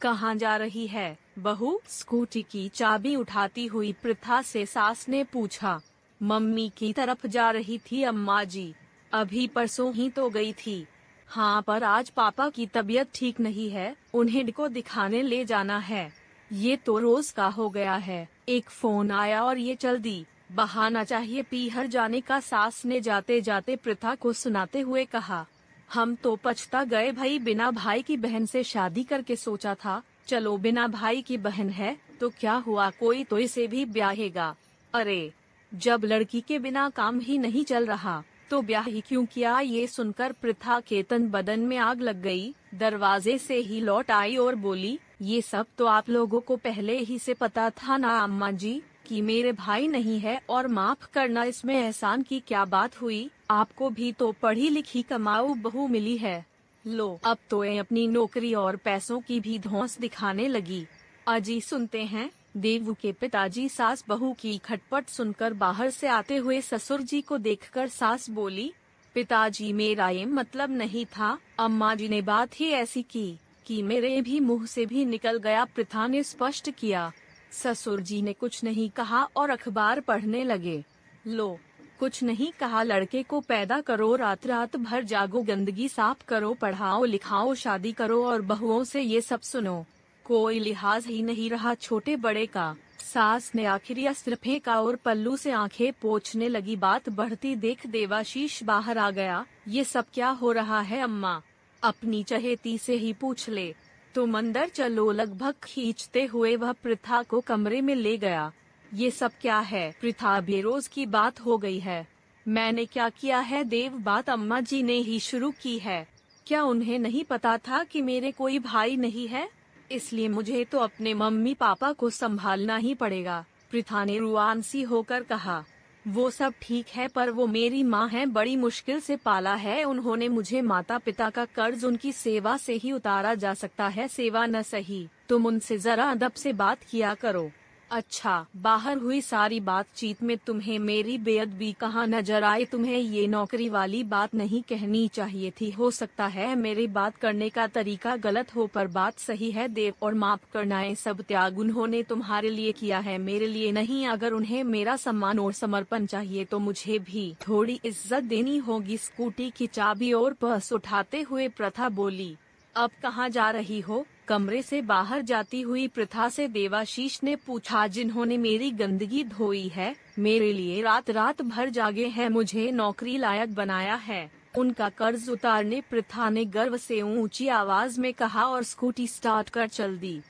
कहाँ जा रही है बहू? स्कूटी की चाबी उठाती हुई प्रथा से सास ने पूछा। मम्मी की तरफ जा रही थी अम्मा जी। अभी परसों ही तो गई थी। हाँ, पर आज पापा की तबीयत ठीक नहीं है, उन्हें को दिखाने ले जाना है। ये तो रोज का हो गया है, एक फोन आया और ये चल दी। बहाना चाहिए पीहर जाने का, सास ने जाते जाते प्रथा को सुनाते हुए कहा। हम तो पछता गए भाई, बिना भाई की बहन से शादी करके सोचा था। चलो बिना भाई की बहन है तो क्या हुआ, कोई तो इसे भी ब्याहेगा। अरे, जब लड़की के बिना काम ही नहीं चल रहा तो ब्याह ही क्यों किया। ये सुनकर प्रथा के तन बदन में आग लग गई। दरवाजे से ही लौट आई और बोली, ये सब तो आप लोगों को पहले ही से पता था ना अम्मा जी, कि मेरे भाई नहीं है, और माफ करना, इसमें एहसान की क्या बात हुई। आपको भी तो पढ़ी लिखी कमाऊ बहू मिली है। लो, अब तो ये अपनी नौकरी और पैसों की भी धौंस दिखाने लगी। अजी सुनते हैं। देवू के पिताजी सास बहू की खटपट सुनकर बाहर से आते हुए ससुर जी को देखकर सास बोली, पिताजी मेरा ये मतलब नहीं था, अम्मा जी ने बात ही ऐसी की कि मेरे भी मुंह से भी निकल गया, प्रथा ने स्पष्ट किया। ससुर जी ने कुछ नहीं कहा और अखबार पढ़ने लगे। लो, कुछ नहीं कहा, लड़के को पैदा करो, रात रात भर जागो, गंदगी साफ करो, पढ़ाओ लिखाओ, शादी करो और बहुओं से ये सब सुनो। कोई लिहाज ही नहीं रहा छोटे बड़े का। सास ने आखिरी अस्त्र फेंका और पल्लू से आंखें पोंछने लगी। बात बढ़ती देख देवाशीष बाहर आ गया। ये सब क्या हो रहा है अम्मा? अपनी चहेती से ही पूछ ले। तुम अंदर चलो, लगभग खींचते हुए वह प्रथा को कमरे में ले गया। ये सब क्या है प्रथा, बेरोज की बात हो गई है। मैंने क्या किया है देव, बात अम्मा जी ने ही शुरू की है। क्या उन्हें नहीं पता था कि मेरे कोई भाई नहीं है? इसलिए मुझे तो अपने मम्मी पापा को संभालना ही पड़ेगा, प्रथा ने रुआंसी होकर कहा। वो सब ठीक है, पर वो मेरी माँ है, बड़ी मुश्किल से पाला है उन्होंने मुझे। माता पिता का कर्ज उनकी सेवा से ही उतारा जा सकता है, सेवा न सही। तुम उनसे जरा अदब से बात किया करो। अच्छा, बाहर हुई सारी बातचीत में तुम्हें मेरी बेअदबी कहाँ नजर आए? तुम्हें ये नौकरी वाली बात नहीं कहनी चाहिए थी। हो सकता है मेरी बात करने का तरीका गलत हो, पर बात सही है देव, और माफ करना, ये सब त्याग उन्होंने तुम्हारे लिए किया है, मेरे लिए नहीं। अगर उन्हें मेरा सम्मान और समर्पण चाहिए तो मुझे भी थोड़ी इज्जत देनी होगी। स्कूटी की चाबी और पर्स उठाते हुए प्रथा बोली। अब कहाँ जा रही हो? कमरे से बाहर जाती हुई प्रथा से देवाशीष ने पूछा। जिन्होंने मेरी गंदगी धोई है, मेरे लिए रात रात भर जागे हैं, मुझे नौकरी लायक बनाया है, उनका कर्ज उतारने, प्रथा ने गर्व से ऊंची आवाज में कहा और स्कूटी स्टार्ट कर चल दी।